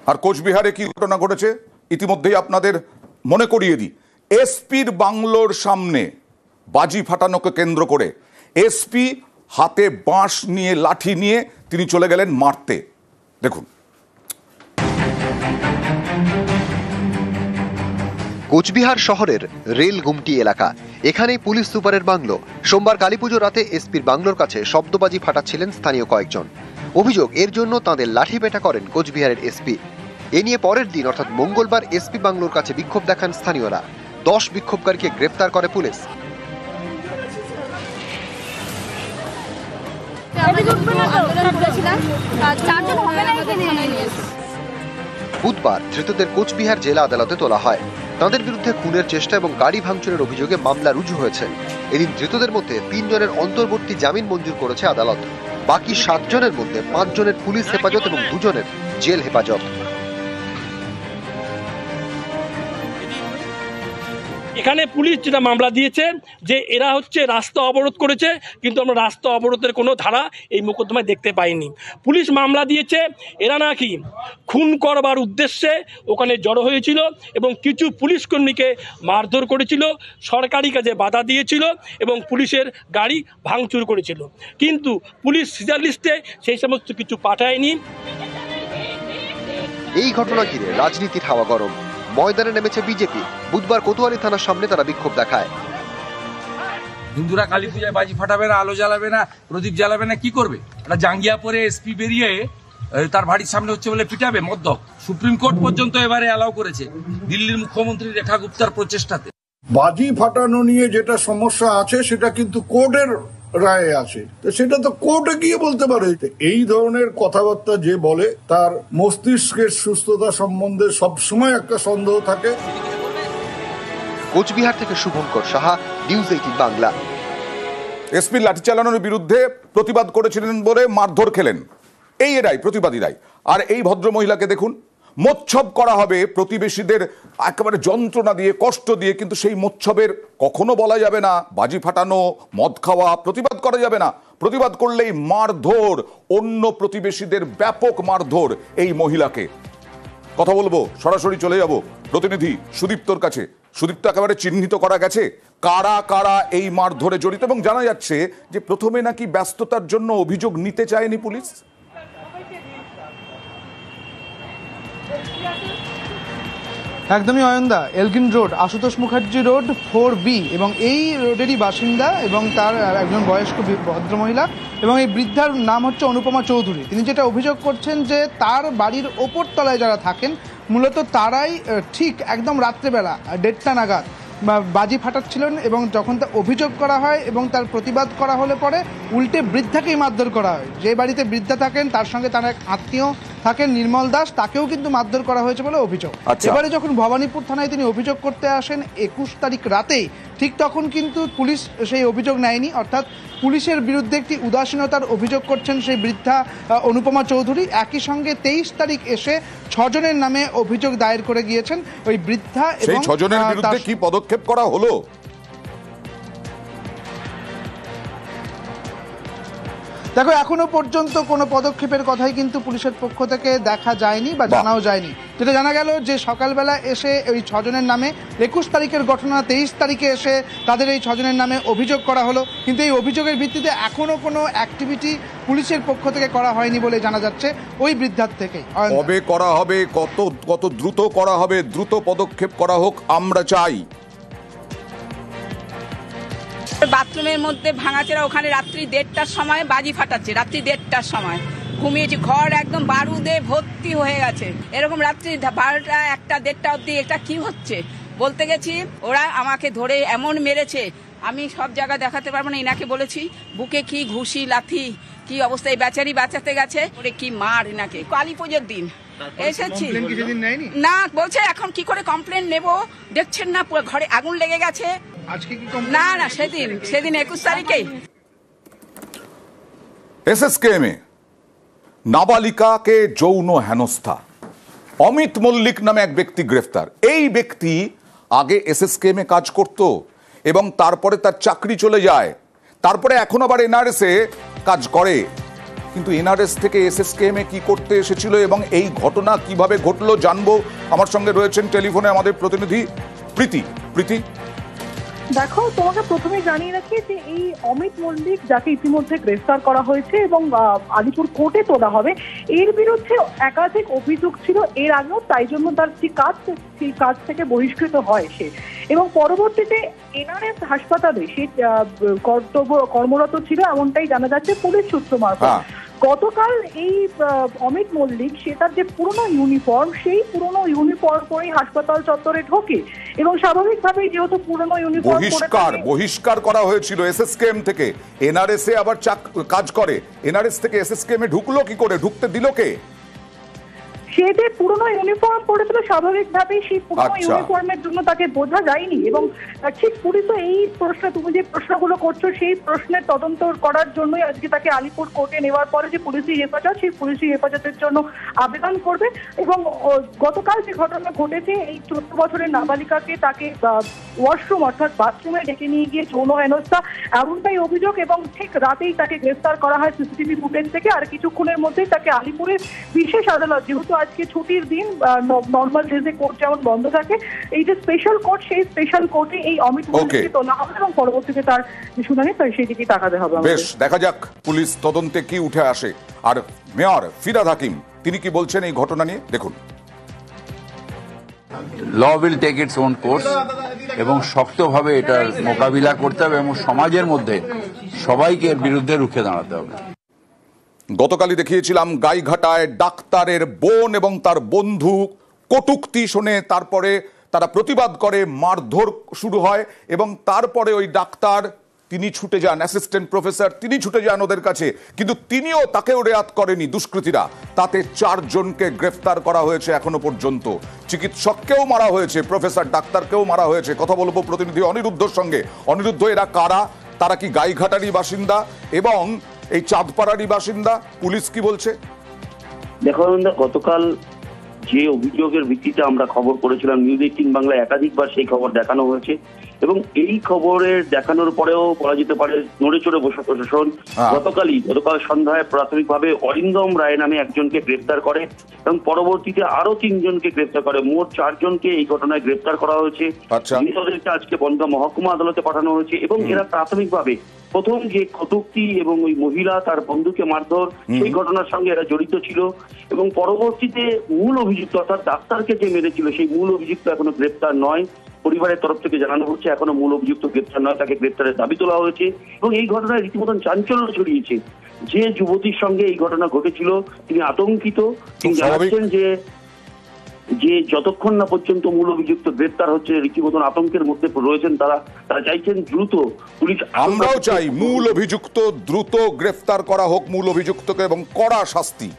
আর কোচবিহারে কি ঘটনা ঘটেছে ইতিমধ্যেই আপনাদের মনে করিয়ে দিই। এসপির বাংলোর সামনে বাজি ফাটানোকে কেন্দ্র করে এসপি হাতে বাঁশ নিয়ে লাঠি নিয়ে তিনি চলে গেলেন মারতে। দেখুন, কোচবিহার শহরের রেল গুমটি এলাকা, এখানেই পুলিশ সুপারের বাংলো। সোমবার কালীপুজো রাতে এসপির বাংলোর কাছে শব্দবাজি ফাটাচ্ছিলেন স্থানীয় কয়েকজন। অভিযোগ, এর জন্য তাঁদের লাঠিপেটা করেন কোচবিহারের এসপি। এ নিয়ে পরের দিন অর্থাৎ মঙ্গলবার এসপি বাংলোর কাছে বিক্ষোভ দেখান স্থানীয়রা। 10 বিক্ষোভকারীকে গ্রেফতার করে পুলিশ। বুধবার ধৃতদের কোচবিহার জেলা আদালতে তোলা হয়। তাঁদের বিরুদ্ধে খুনের চেষ্টা এবং গাড়ি ভাঙচুরের অভিযোগে মামলা রুজু হয়েছে। এদিন ধৃতদের মধ্যে 3 জনের অন্তর্বর্তী জামিন মঞ্জুর করেছে আদালত। বাকি 7 জনের মধ্যে 5 জনের পুলিশ হেফাজত এবং 2 জনের জেল হেফাজত। এখানে পুলিশ যেটা মামলা দিয়েছে যে এরা হচ্ছে রাস্তা অবরোধ করেছে, কিন্তু আমরা রাস্তা অবরোধের কোনো ধারা এই মোকদ্দমায় দেখতে পাইনি। পুলিশ মামলা দিয়েছে এরা নাকি খুন করবার উদ্দেশ্যে ওখানে জড়ো হয়েছিল এবং কিছু পুলিশ কর্মীকে মারধর করেছিল, সরকারি কাজে বাধা দিয়েছিল এবং পুলিশের গাড়ি ভাঙচুর করেছিল, কিন্তু পুলিশ সিজার লিস্টে সেই সমস্ত কিছু পাঠায়নি। এই ঘটনা ঘিরে রাজনীতির হাওয়া গরম। ময়দানে নেমেছে বিজেপি। বুধবার কোতোয়ালি থানার সামনে তারা বিক্ষোভ দেখায়। হিন্দুরা কালী পূজায় বাজি ফাটাবে না, আলো জ্বালাবে না, প্রদীপ জ্বালাবে না, কি করবে? একটা জাঙ্গিয়া পরে এসপি বেরিয়ে তার বাড়ির সামনে হচ্ছে বলে পিটাবে মদ্যপ। সুপ্রিম কোর্ট পর্যন্ত এবারে অ্যালাউ করেছে দিল্লির মুখ্যমন্ত্রী রেখা গুপ্তার প্রচেষ্টাতে। বাজি ফাটানো নিয়ে যেটা সমস্যা আছে সেটা কিন্তু কোর্টের রায়ে আছে, সেটা তো কোর্টে গিয়ে বলতে পারে। এই ধরনের কথাবার্তা যে বলে তার মস্তিষ্কের সুস্থতা সম্বন্ধে সবসময় একটা সন্দেহ থাকে। কোচবিহার থেকে শুভঙ্কর সাহা, নিউজ 18 বাংলা। এসপির লাঠি চালানোর বিরুদ্ধে প্রতিবাদ করেছিলেন বলে মারধর খেলেন এই এরাই, প্রতিবাদীরাই। আর এই ভদ্র মহিলাকে দেখুন, মোচ্ছব করা হবে প্রতিবেশীদের একেবারে যন্ত্রণা দিয়ে, কষ্ট দিয়ে, কিন্তু সেই মোচ্ছবের কখনো বলা যাবে না বাজি ফাটানো, মদ খাওয়া, প্রতিবাদ করা যাবে না। প্রতিবাদ করলেই মারধর, অন্য প্রতিবেশীদের ব্যাপক মারধর এই মহিলাকে। কথা বলবো, সরাসরি চলে যাব প্রতিনিধি সুদীপ্তর কাছে। সুদীপ্ত, একেবারে চিহ্নিত করা গেছে কারা কারা এই মারধরে জড়িত, এবং জানা যাচ্ছে যে প্রথমে নাকি ব্যস্ততার জন্য অভিযোগ নিতে চায়নি পুলিশ। একদমই অয়ন্দা, Elgin road, Ashutosh Mukherjee road 4B, এবং এই রোডেরই বাসিন্দা এবং তার একজন বয়স্ক ভদ্রমহিলা, এবং এই বৃদ্ধার নাম হচ্ছে অনুপমা চৌধুরী। তিনি যেটা অভিযোগ করছেন যে তার বাড়ির ওপর তলায় যারা থাকেন মূলত তারাই ঠিক একদম রাত্রেবেলা 1:30 নাগাদ বাজি ফাটাচ্ছিলেন, এবং যখন তা অভিযোগ করা হয় এবং তার প্রতিবাদ করা হলে পরে উল্টে বৃদ্ধাকেই মারধর করা হয়। যে বাড়িতে বৃদ্ধা থাকেন তার সঙ্গে তার এক আত্মীয় থাকেন নির্মল দাস, তাকেও কিন্তু মারধর করা হয়েছে বলে অভিযোগ। এবারে যখন ভবানীপুর থানায় তিনি অভিযোগ করতে আসেন 21 তারিখ রাতেই, ঠিক তখন কিন্তু পুলিশ সেই অভিযোগ নেয়নি, অর্থাৎ পুলিশের বিরুদ্ধে একটি উদাসীনতার অভিযোগ করছেন সেই বৃদ্ধা অনুপমা চৌধুরী। একই সঙ্গে 23 তারিখ এসে 6 জনের নামে অভিযোগ দায়ের করে গিয়েছেন ওই বৃদ্ধা। এবং 6 জনের বিরুদ্ধে কি পদক্ষেপ করা হলো? দেখো, এখনো পর্যন্ত কোনো পদক্ষেপের কথাই কিন্তু পুলিশের পক্ষ থেকে দেখা যায়নি বা জানাও যায়নি। যেটা জানা গেল যে সকালবেলা এসে ওই 6 জনের নামে 21 তারিখের ঘটনা, 23 তারিখে এসে তাদের এই 6 জনের নামে অভিযোগ করা হলো, কিন্তু এই অভিযোগের ভিত্তিতে এখনো কোনো অ্যাক্টিভিটি পুলিশের পক্ষ থেকে করা হয়নি বলে জানা যাচ্ছে ওই বৃদ্ধার থেকে। কবে করা হবে, কত দ্রুত করা হবে, দ্রুত পদক্ষেপ করা হোক আমরা চাই। বাথরুমের মধ্যে ভাঙাচেরা, ওখানে রাত্রি 1:30টার সময় বাজি ফাটাচ্ছে, রাত্রি 1:30টার সময় ঘুমিয়েছি, ঘর একদম বারুদে ভর্তি হয়ে গেছে। এরকম রাত্রি 12টা, 1টা, 1:30টা অব্দি এটা কি হচ্ছে বলতে গেছি, ওরা আমাকে ধরে এমন মেরেছে আমি সব জায়গা দেখাতে পারবো না। ইনাকে বলেছি বুকে কি ঘুষি লাথি কি অবস্থা, এই বেচারি বাঁচাতে গেছে, ওরে কি মার ইনাকে। কালী পুজোর দিন এসেছি না, বলছে এখন কি করে কমপ্লেন নেব, দেখছেন না পুরো ঘরে আগুন লেগে গেছে। না না, সেদিন 21 তারিখেই এসএসকেএমে নাবালিকাকে যৌন হেনস্থা, অমিত মল্লিক নামে এক ব্যক্তি গ্রেফতার। এই ব্যক্তি আগে এসএসকেএমে কাজ করত এবং তারপরে তার চাকরি চলে যায়, তারপরে এখন আবার এনআরএসে কাজ করে। কিন্তু এনআরএস থেকে এসএসকেএম এ কি করতে এসেছিল এবং এই ঘটনা কিভাবে ঘটলো জানবো। আমার সঙ্গে রয়েছেন টেলিফোনে আমাদের প্রতিনিধি প্রীতি। দেখো, তোমাকে প্রথমে জানিয়ে রাখি যে এই অমিত মল্লিক, যাকে ইতিমধ্যে গ্রেফতার করা হয়েছে এবং আলিপুর কোর্টে তোলা হবে, এর বিরুদ্ধে একাধিক অভিযোগ ছিল এর আগেও, তাই জন্য তার যে কাজ, সেই কাজ থেকে বহিষ্কৃত হয় সে, এবং পরবর্তীতে এনআরএস হাসপাতালে সে কর্মরত ছিল এমনটাই জানা যাচ্ছে পুলিশ সূত্র মারফত। গতকাল এই অমিত মল্লিক সে তার যে পুরনো ইউনিফর্ম, সেই পুরনো ইউনিফর্ম পরেই হাসপাতাল চত্বরে ঢোকে এবং স্বাভাবিকভাবেই যেহেতু পুরনো ইউনিফর্ম বহিষ্কার করা হয়েছিল এসএসকেএম থেকে, এনআরএস এ আবার কাজ করে, এনআরএস থেকে এসএসকেএম এ ঢুকলো কি করে, ঢুকতে দিল কে? সে যে পুরনো ইউনিফর্ম পরেছিল স্বাভাবিকভাবেই সেই পুরনো ইউনিফর্মের জন্য তাকে বোঝা যায়নি, এবং ঠিক পুলিশও এই প্রশ্ন, তুমি যে প্রশ্নগুলো করছো সেই প্রশ্নের তদন্ত করার জন্যই আজকে তাকে আলিপুর কোর্টে নেওয়ার পরে যে পুলিশি হেফাজত, সেই পুলিশি হেফাজতের জন্য আবেদন করবে। এবং গতকাল যে ঘটনা ঘটেছে, এই 14 বছরের নাবালিকাকে তাকে ওয়াশরুম অর্থাৎ বাথরুমে ডেকে নিয়ে গিয়ে যৌন হেনস্থা, এমনটাই অভিযোগ, এবং ঠিক রাতেই তাকে গ্রেফতার করা হয় সিসিটিভি ফুটেজ থেকে। আর কিছুক্ষণের মধ্যেই তাকে আলিপুরের বিশেষ আদালত, যেহেতু আজকে ছুটির দিন, নর্মাল ডেজে কোর্ট যেমন বন্ধ থাকে, এই যে স্পেশাল কোর্ট, সেই স্পেশাল কোর্টে এই অমিত মল্লিককে তোলা হবে এবং পরবর্তীতে তার শুনানি সেই দিকে তাকাতে হবে। বেশ, দেখা যাক পুলিশ তদন্তে কি উঠে আসে। আর মেয়র ফিরহাদ হাকিম তিনি কি বলছেন এই ঘটনা নিয়ে, দেখুন। Law will take its own course এবং শক্তভাবে এটার মোকাবিলা করতে হবে এবং সমাজের মধ্যে সবাইকে এর বিরুদ্ধে রুখে দাঁড়াতে হবে। গতকালই দেখিয়েছিলাম গাইঘাটায় ডাক্তারের বোন এবং তার বন্ধু কটূক্তি শুনে তারপরে তারা প্রতিবাদ করে, মারধর শুরু হয় এবং তারপরে ওই ডাক্তার তিনি ছুটে যান, অ্যাসিস্ট্যান্ট প্রফেসর তিনি ছুটে যান ওদের কাছে, কিন্তু তাকেও রেয়াত করেনি দুষ্কৃতীরা। তাতে 4 জনকে গ্রেফতার করা হয়েছে এখনো পর্যন্ত। চিকিৎসককেও মারা হয়েছে, প্রফেসর ডাক্তারকেও মারা হয়েছে। কথা বলবো প্রতিনিধি অনিরুদ্ধর সঙ্গে। অনিরুদ্ধ, এরা কারা? তারা কি গাইঘাটারই বাসিন্দা এবং এই চাঁদপাড়ারই বাসিন্দা? পুলিশ কি বলছে? দেখুন, গতকাল যে অভিযোগের ভিত্তিতে আমরা খবর করেছিলাম, নিউজ 18 বাংলায় একাধিকবার সেই খবর দেখানো হয়েছে এবং এই খবরের দেখানোর পরেও বলা যেতে পারে নড়ে চড়ে বসে প্রশাসন। গতকাল সন্ধ্যায় প্রাথমিকভাবে অরিন্দম রায় নামে একজনকে গ্রেফতার করে এবং পরবর্তীতে আরো 3 জনকে গ্রেফতার করে। মোট 4 জনকে এই ঘটনায় গ্রেফতার করা হয়েছে। তাদেরকে আজকে বনগাঁ মহকুমা আদালতে পাঠানো হয়েছে এবং এরা প্রাথমিকভাবে প্রথম যে কটূক্তি এবং ওই মহিলা তার বন্ধুকে মারধর, সেই ঘটনার সঙ্গে এরা জড়িত ছিল এবং পরবর্তীতে মূল অভিযুক্ত অর্থাৎ ডাক্তারকে যে মেরেছিল সেই মূল অভিযুক্ত এখনো গ্রেফতার নয়। পরিবারের তরফ থেকে জানানো হচ্ছে এখনো মূল অভিযুক্ত গ্রেফতার নয়, তাকে গ্রেফতারের দাবি তোলা হয়েছে এবং এই ঘটনায় রীতিমতন চাঞ্চল্য ছড়িয়েছে। যে যুবতীর সঙ্গে এই ঘটনা ঘটেছিল তিনি আতঙ্কিত। তিনি জানাচ্ছেন যে যতক্ষণ না পর্যন্ত মূল অভিযুক্ত গ্রেফতার হচ্ছে, রীতিমতন আতঙ্কের মধ্যে রয়েছেন তারা চাইছেন দ্রুত পুলিশ। আমরাও চাই মূল অভিযুক্ত দ্রুত গ্রেফতার করা হোক, মূল অভিযুক্তকে, এবং কড়া শাস্তি।